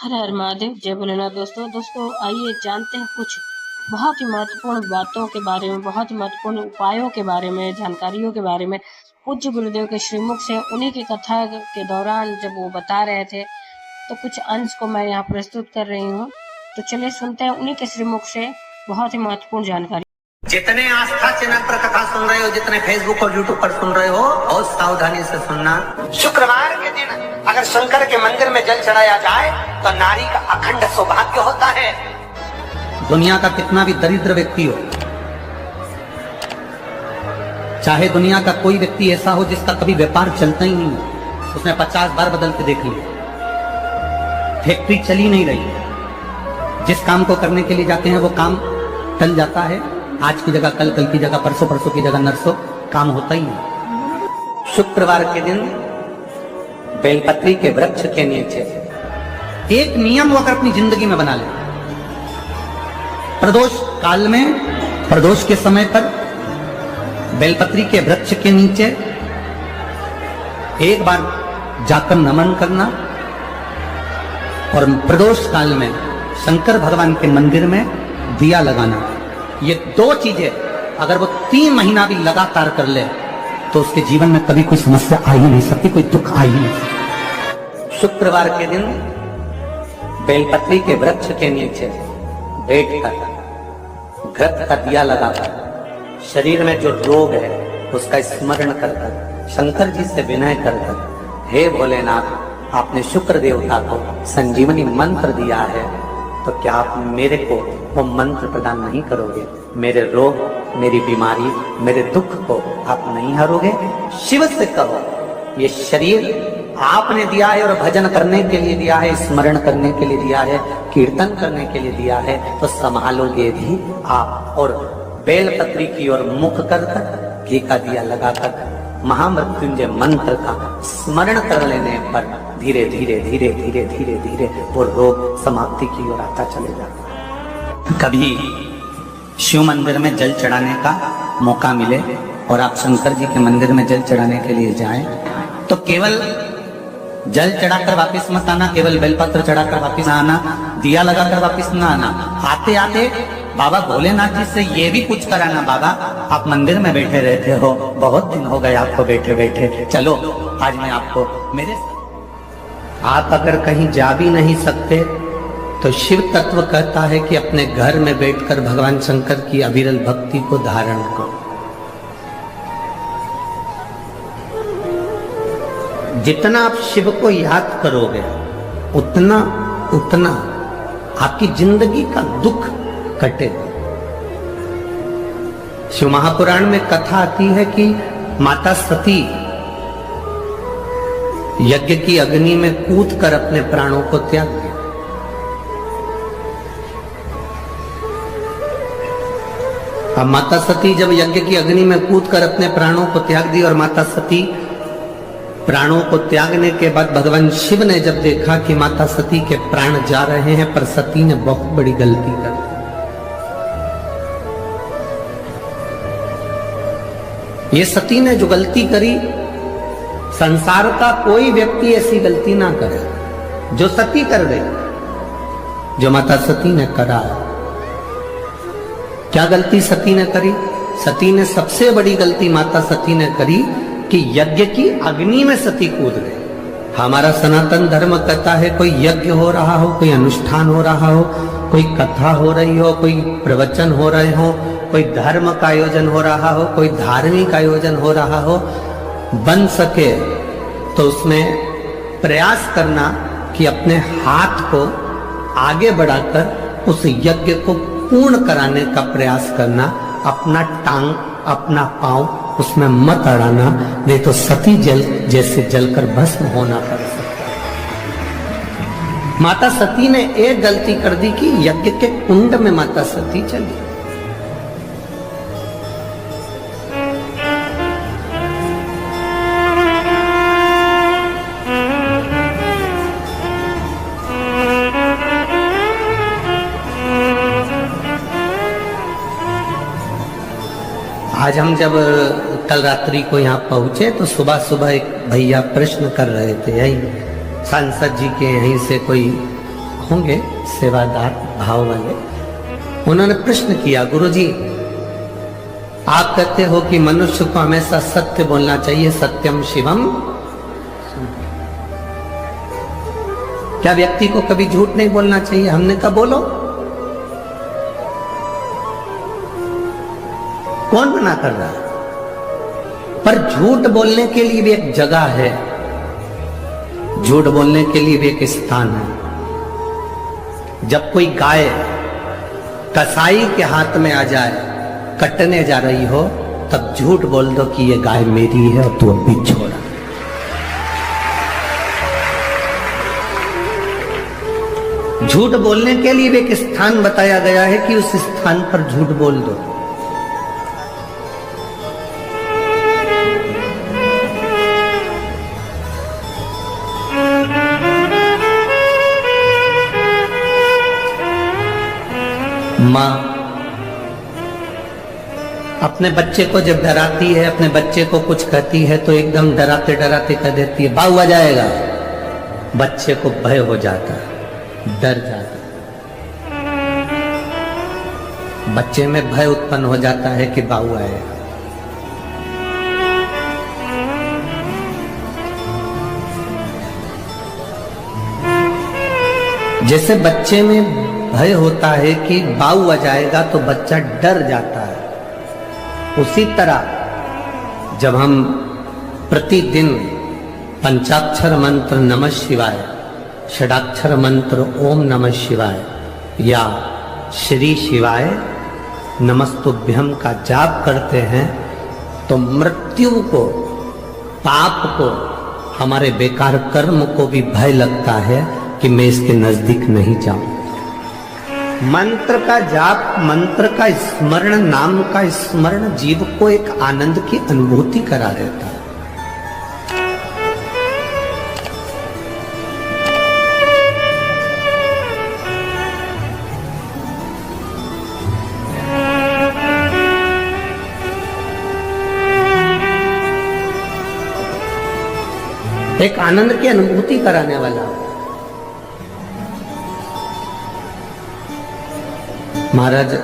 हर हर महादेव, जय भोलेनाथ। दोस्तों आइए जानते हैं कुछ बहुत ही महत्वपूर्ण बातों के बारे में, बहुत ही महत्वपूर्ण उपायों के बारे में, जानकारियों के बारे में। पूज्य गुरुदेव के श्रीमुख से उन्हीं की कथा के दौरान जब वो बता रहे थे तो कुछ अंश को मैं यहाँ प्रस्तुत कर रही हूँ। तो चलिए सुनते हैं उन्हीं के श्रीमुख से बहुत ही महत्वपूर्ण जानकारी। जितने आस्था चैनल पर कथा सुन रहे हो, जितने फेसबुक और यूट्यूब पर सुन रहे हो, बहुत सावधानी से सुनना। शुक्रवार के दिन अगर शंकर के मंदिर में जल चढ़ाया जाए तो नारी का अखंड सौभाग्य होता है। दुनिया का कितना भी दरिद्र व्यक्ति हो, चाहे दुनिया का कोई व्यक्ति ऐसा हो जिसका कभी व्यापार चलता ही नहीं हो, उसने 50 बार बदल के देख लिया, फैक्ट्री चली नहीं रही, जिस काम को करने के लिए जाते हैं वो काम टल जाता है। आज की जगह कल, कल की जगह परसों, परसों की जगह नरसों, काम होता ही नहीं। शुक्रवार के दिन बेलपत्री के वृक्ष के नीचे एक नियम वो अगर अपनी जिंदगी में बना ले, प्रदोष काल में, प्रदोष के समय पर बेलपत्री के वृक्ष के नीचे एक बार जाकर नमन करना और प्रदोष काल में शंकर भगवान के मंदिर में दिया लगाना। ये दो चीजें अगर वो 3 महीना भी लगातार कर ले तो उसके जीवन में कभी कोई समस्या आ ही नहीं सकती, कोई दुख आ ही नहीं सकता। शुक्रवार के दिन बेलपत्री के वृक्ष के नीचे बैठकर घृत का दिया लगाकर शरीर में जो रोग है उसका स्मरण कर शंकर जी से विनय कर, हे भोलेनाथ, आपने शुक्र देवता को संजीवनी मंत्र दिया है, तो क्या आप मेरे को वो मंत्र प्रदान नहीं करोगे? मेरे रोग, मेरी बीमारी, मेरे दुख को आप नहीं हरोगे? शिव से कहो, ये शरीर आपने दिया है और भजन करने के लिए दिया है, स्मरण करने के लिए दिया है, कीर्तन करने के लिए दिया है, तो संभालोगे भी आप। और बेलपत्री की ओर मुख कर घी का दिया लगाकर महामृत्युंजय मंत्र का स्मरण कर लेने पर धीरे धीरे धीरे धीरे धीरे धीरे वो रोग समाप्ति की ओर आता चले जाता। कभी शिव मंदिर में जल चढ़ाने का मौका मिले और आप शंकर जी के मंदिर में जल चढ़ाने के लिए जाएं, तो केवल जल चढ़ाकर वापस मत आना, केवल बेलपत्र चढ़ाकर वापस आना, दिया लगाकर वापस ना आना। आते आते बाबा भोलेनाथ जी से ये भी कुछ कराना, बाबा आप मंदिर में बैठे रहते हो, बहुत दिन हो गए आपको बैठे बैठे, चलो आज मैं आपको मेरे। आप अगर कहीं जा भी नहीं सकते तो शिव तत्व कहता है कि अपने घर में बैठकर भगवान शंकर की अविरल भक्ति को धारण करो। जितना आप शिव को याद करोगे उतना उतना आपकी जिंदगी का दुख कटेगा। शिव महापुराण में कथा आती है कि माता सती यज्ञ की अग्नि में कूदकर अपने प्राणों को त्याग दिया। अब माता सती जब यज्ञ की अग्नि में कूदकर अपने प्राणों को त्याग दी और माता सती प्राणों को त्यागने के बाद भगवान शिव ने जब देखा कि माता सती के प्राण जा रहे हैं, पर सती ने बहुत बड़ी गलती कर दी। ये सती ने जो गलती करी, संसार का कोई व्यक्ति ऐसी गलती ना करे जो सती कर गई, जो माता सती ने करा। क्या गलती सती ने करी? सती ने सबसे बड़ी गलती माता सती ने करी कि यज्ञ की अग्नि में सती कूद गई। हमारा सनातन धर्म कहता है कोई यज्ञ हो रहा हो, कोई अनुष्ठान हो रहा हो, कोई कथा हो रही हो, कोई प्रवचन हो रहे हो, कोई धर्म का आयोजन हो रहा हो, कोई धार्मिक आयोजन हो रहा हो, बन सके तो उसमें प्रयास करना कि अपने हाथ को आगे बढ़ाकर उस यज्ञ को पूर्ण कराने का प्रयास करना, अपना टांग, अपना पांव उसमें मत अड़ाना, नहीं तो सती जल जैसे जलकर भस्म होना पड़ सकता है। माता सती ने एक गलती कर दी कि यज्ञ के कुंड में माता सती चली। आज हम जब कल रात्रि को यहाँ पहुंचे तो सुबह सुबह एक भैया प्रश्न कर रहे थे, यही सांसद जी के यहीं से कोई होंगे सेवादार भाव वाले, उन्होंने प्रश्न किया, गुरुजी आप कहते हो कि मनुष्य को हमेशा सत्य बोलना चाहिए, सत्यम शिवम, क्या व्यक्ति को कभी झूठ नहीं बोलना चाहिए? हमने कहा बोलो। कौन मना कर रहा है? पर झूठ बोलने के लिए भी एक जगह है, झूठ बोलने के लिए भी एक स्थान है। जब कोई गाय कसाई के हाथ में आ जाए, कटने जा रही हो, तब झूठ बोल दो कि ये गाय मेरी है और तू अभी छोड़ा। झूठ बोलने के लिए भी एक स्थान बताया गया है कि उस स्थान पर झूठ बोल दो। मां अपने बच्चे को जब डराती है, अपने बच्चे को कुछ कहती है तो एकदम डराते डराते कह देती है बाऊ आ जाएगा। बच्चे को भय हो जाता है, डर जाता है, बच्चे में भय उत्पन्न हो जाता है कि बाऊ आएगा। जैसे बच्चे में भय होता है कि बाऊ आ जाएगा तो बच्चा डर जाता है, उसी तरह जब हम प्रतिदिन पंचाक्षर मंत्र नमः शिवाय, षडाक्षर मंत्र ओम नमः शिवाय या श्री शिवाय नमस्तुभ्यम का जाप करते हैं तो मृत्यु को, पाप को, हमारे बेकार कर्म को भी भय लगता है कि मैं इसके नजदीक नहीं जाऊं। मंत्र का जाप, मंत्र का स्मरण, नाम का स्मरण जीव को एक आनंद की अनुभूति करा देता है। एक आनंद की अनुभूति कराने वाला। महाराज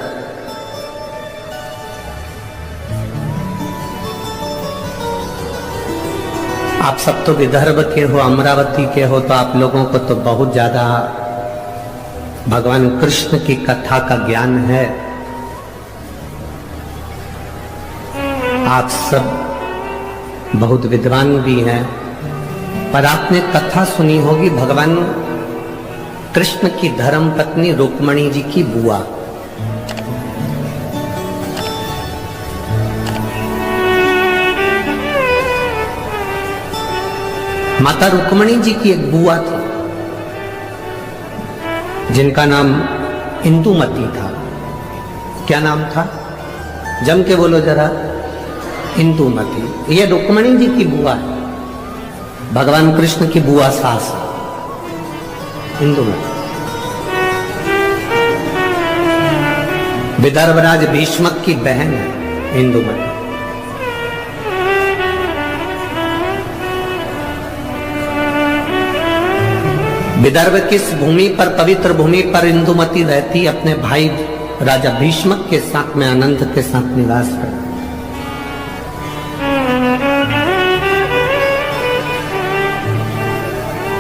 आप सब तो विदर्भ के हो, अमरावती के हो, तो आप लोगों को तो बहुत ज्यादा भगवान कृष्ण की कथा का ज्ञान है। आप सब बहुत विद्वान भी हैं, पर आपने कथा सुनी होगी भगवान कृष्ण की धर्म पत्नी रुक्मणी जी की बुआ। माता रुक्मणी जी की एक बुआ थी जिनका नाम इंदुमती था। क्या नाम था? जम के बोलो जरा। इंदुमती। ये रुक्मणी जी की बुआ है, भगवान कृष्ण की बुआ सास इंदुमती। विदर्भराज भीष्मक की बहन है इंदुमती। विदर्भ किस भूमि पर, पवित्र भूमि पर इंदुमती रहती, अपने भाई राजा भीष्मक के साथ में आनंद के साथ निवास करती।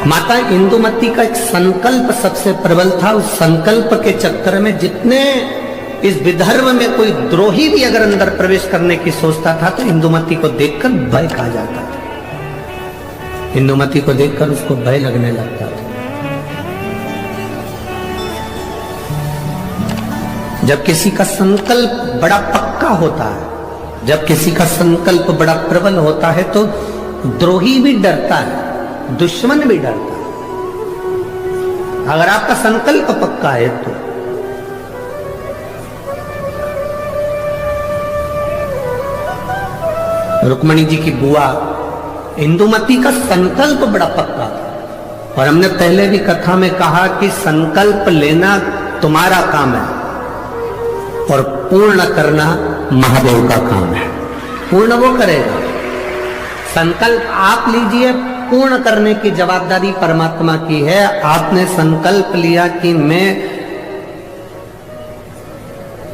माता इंदुमती का एक संकल्प सबसे प्रबल था। उस संकल्प के चक्कर में जितने इस विदर्भ में कोई द्रोही भी अगर अंदर प्रवेश करने की सोचता था तो इंदुमती को देखकर भय खा जाता था। इंदुमती को देखकर उसको भय लगने लगता था। जब किसी का संकल्प बड़ा पक्का होता है, जब किसी का संकल्प बड़ा प्रबल होता है तो द्रोही भी डरता है, दुश्मन भी डरता है। अगर आपका संकल्प पक्का है तो रुक्मणी जी की बुआ इंदुमती का संकल्प बड़ा पक्का था। और हमने पहले भी कथा में कहा कि संकल्प लेना तुम्हारा काम है और पूर्ण करना महादेव का काम है। पूर्ण वो करेगा। संकल्प आप लीजिए, पूर्ण करने की जवाबदारी परमात्मा की है। आपने संकल्प लिया कि मैं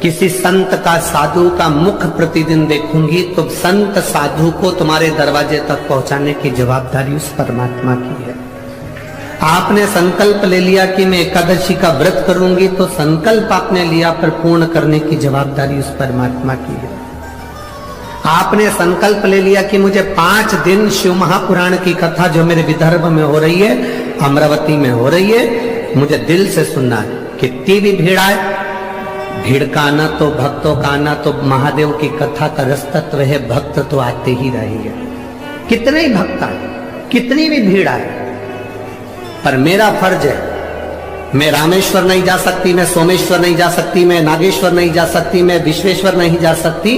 किसी संत का, साधु का मुख प्रतिदिन देखूंगी, तो संत साधु को तुम्हारे दरवाजे तक पहुंचाने की जवाबदारी उस परमात्मा की है। आपने संकल्प ले लिया कि मैं एकादशी का व्रत करूंगी, तो संकल्प आपने लिया पर पूर्ण करने की जवाबदारी उस परमात्मा की है। आपने संकल्प ले लिया कि मुझे 5 दिन शिव महापुराण की कथा जो मेरे विदर्भ में हो रही है, अमरावती में हो रही है, मुझे दिल से सुनना है। कितनी भी भीड़ आए, भीड़ का आना तो भक्तों का आना तो महादेव की कथा का रस तत्व है, भक्त तो आते ही रहेंगे। कितने ही भक्त आए, कितनी भी भीड़ आए, पर मेरा फर्ज है, मैं रामेश्वर नहीं जा सकती, मैं सोमेश्वर नहीं जा सकती, मैं नागेश्वर नहीं जा सकती, मैं विश्वेश्वर नहीं जा सकती,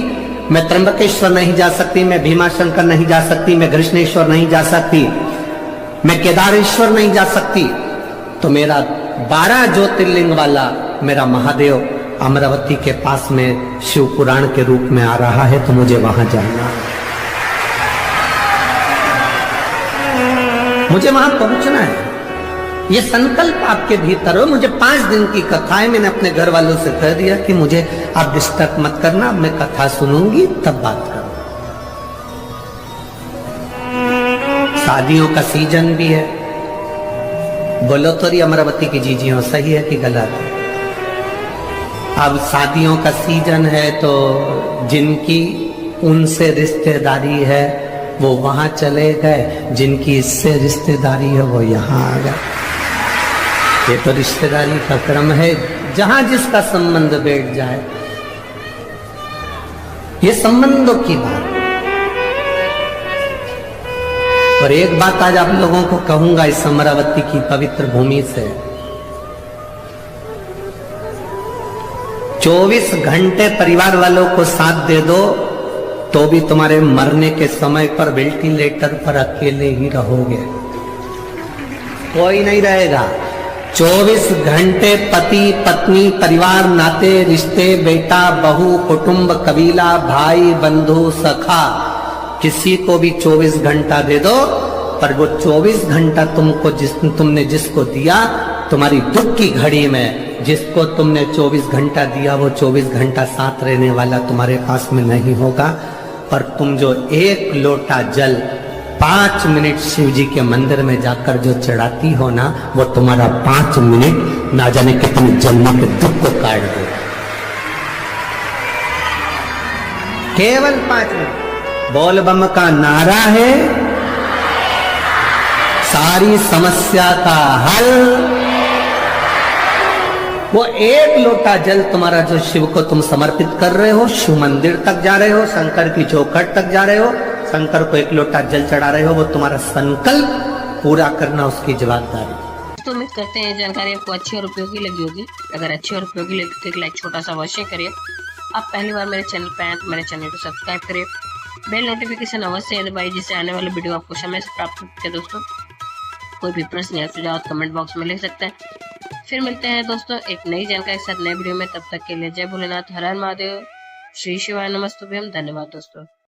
मैं त्र्यंबकेश्वर नहीं जा सकती, मैं भीमाशंकर नहीं जा सकती, मैं कृष्णेश्वर नहीं जा सकती, मैं केदारेश्वर नहीं जा सकती, तो मेरा 12 ज्योतिर्लिंग वाला मेरा महादेव अमरावती के पास में शिव पुराण के रूप में आ रहा है, तो मुझे वहां जाना है, मुझे वहां पहुंचना है। ये संकल्प आपके भीतर हो। मुझे 5 दिन की कथा है, मैंने अपने घर वालों से कह दिया कि मुझे आप डिस्टर्ब मत करना, मैं कथा सुनूंगी तब बात करूं। शादियों का सीजन भी है, बोलो तो रही अमरावती की जीजियों, सही है कि गलत है? अब शादियों का सीजन है, तो जिनकी उनसे रिश्तेदारी है वो वहां चले गए, जिनकी इससे रिश्तेदारी है वो यहाँ आ गए। ये तो रिश्तेदारी का क्रम है, जहां जिसका संबंध बैठ जाए, ये संबंधों की बात। और एक बात आज आप लोगों को कहूंगा इस अमरावती की पवित्र भूमि से, 24 घंटे परिवार वालों को साथ दे दो तो भी तुम्हारे मरने के समय पर वेंटिलेटर पर अकेले ही रहोगे, कोई नहीं रहेगा। 24 घंटे पति पत्नी, परिवार, नाते रिश्ते, बेटा बहू, कुटुंब, कबीला, भाई बंधु, सखा, किसी को भी 24 घंटा दे दो, पर वो 24 घंटा तुमने जिसको दिया, तुम्हारी दुख की घड़ी में जिसको तुमने 24 घंटा दिया, वो 24 घंटा साथ रहने वाला तुम्हारे पास में नहीं होगा। पर तुम जो 1 लोटा जल 5 मिनट शिव जी के मंदिर में जाकर जो चढ़ाती हो ना, वो तुम्हारा 5 मिनट ना जाने कितने जन्मों के दुख को काट दे। केवल 5 मिनट बोल बम का नारा है, सारी समस्या का हल। वो 1 लोटा जल तुम्हारा जो शिव को तुम समर्पित कर रहे हो, शिव मंदिर तक जा रहे हो, शंकर की चौखट तक जा रहे हो, शंकर को 1 लोटा जल चढ़ा रहे हो, वो तुम्हारा संकल्प पूरा करना उसकी जवाबदारी। तो उम्मीद करते हैं जानकारी आपको अच्छी और उपयोगी लगी होगी। अगर अच्छी और उपयोगी लगी तो एक लाइक छोटा सा अवश्य करिए। आप पहली बार मेरे चैनल पे आए तो मेरे चैनल को सब्सक्राइब करिए, बेल नोटिफिकेशन अवश्य दबाइए, जिससे आने वाले वीडियो आपको समय से प्राप्त होते हैं। दोस्तों कोई भी प्रश्न या सुझाव कमेंट बॉक्स में लिख सकते हैं। फिर मिलते हैं दोस्तों एक नई जानकारी के साथ नए वीडियो में। तब तक के लिए जय भोलेनाथ, हर हर महादेव, श्री शिवाय नमस्तुभ्यम। धन्यवाद दोस्तों।